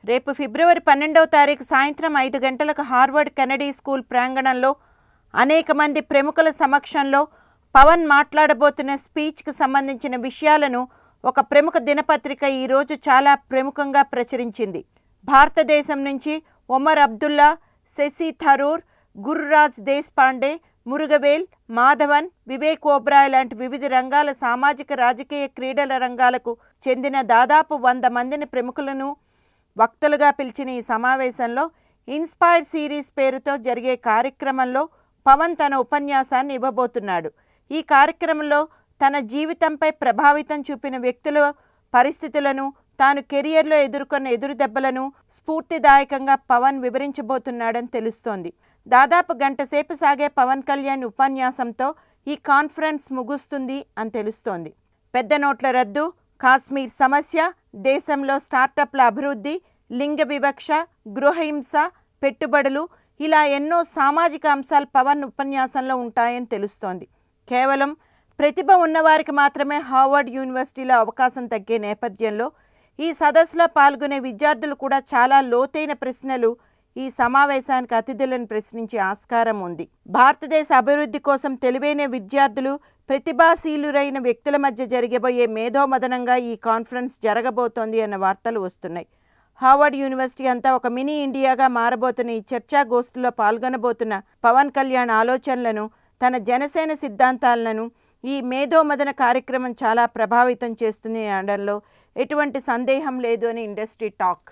రేపు ఫిబ్రవరి 12వ తారీఖు సాయంత్రం 5 గంటలకు హార్వర్డ్ కెనడీ స్కూల్ ప్రాంగణంలో అనేక మంది ప్రముఖుల సమక్షంలో పవన్ మాట్లాడబోతున్న స్పీచ్కి సంబంధించిన విషయాలను ఒక ప్రముఖ దినపత్రిక ఈరోజు చాలా ప్రముఖంగా ప్రచురించింది. భారతదేశం నుంచి ఒమర్ అబ్దుల్లా, శశి థరూర్, గురురాజ్ దేశపాండే, మురుగవేల్, మాధవన్, వివేక్ ఓబ్రాయ్ లాంటి వివిధ రంగాల సామాజిక, రాజకీయ, క్రీడల రంగాలకు చెందిన దాదాపు 100 మందిని ప్రముఖులను వక్తలుగా పిలిచిన ఈ సమావేశంలో ఇన్స్పైర్ సిరీస్ పేరుతో జరిగే కార్యక్రమంలో పవన్ తన ఉపన్యాసాన్ని ఇవ్వబోతున్నాడు. ఈ కార్యక్రమంలో తన జీవితంపై ప్రభావితం చూపిన వ్యక్తుల పరిస్థితులను, తాను కెరియర్లో ఎదుర్కొన్న ఎదురుదెబ్బలను స్ఫూర్తిదాయకంగా పవన్ వివరించబోతున్నాడని తెలుస్తోంది. దాదాపు గంట సేపు సాగే పవన్ కళ్యాణ్ ఉపన్యాసంతో ఈ కాన్ఫరెన్స్ ముగుస్తుంది అని తెలుస్తోంది. పెద్ద నోట్ల రద్దు, కాశ్మీర్ సమస్య, దేశంలో స్టార్టప్ల అభివృద్ధి, లింగ వివక్ష, గృహహింస, పెట్టుబడులు ఇలా ఎన్నో సామాజిక అంశాలు పవన్ ఉపన్యాసంలో ఉంటాయని తెలుస్తోంది. కేవలం ప్రతిభ ఉన్నవారికి మాత్రమే హార్వర్డ్ యూనివర్సిటీలో అవకాశం తగ్గే నేపథ్యంలో ఈ సదస్సులో పాల్గొనే విద్యార్థులు కూడా చాలా లోతైన ప్రశ్నలు ఈ సమావేశానికి అతిథులను ప్రశ్నించే ఆస్కారం ఉంది. భారతదేశ అభివృద్ధి కోసం తెలివైన విద్యార్థులు, ప్రతిభాశీలురైన వ్యక్తుల మధ్య జరగబోయే మేధోమదనంగా ఈ కాన్ఫరెన్స్ జరగబోతోంది అన్న వార్తలు వస్తున్నాయి. హార్వర్డ్ యూనివర్సిటీ అంతా ఒక మినీ ఇండియాగా మారబోతున్న ఈ చర్చాగోష్ఠిలో పాల్గొనబోతున్న పవన్ కళ్యాణ్ ఆలోచనలను, తన జనసేన సిద్ధాంతాలను ఈ మేధోమదన కార్యక్రమం చాలా ప్రభావితం చేస్తుంది అనడంలో ఎటువంటి సందేహం లేదు అని ఇండస్ట్రీ టాక్.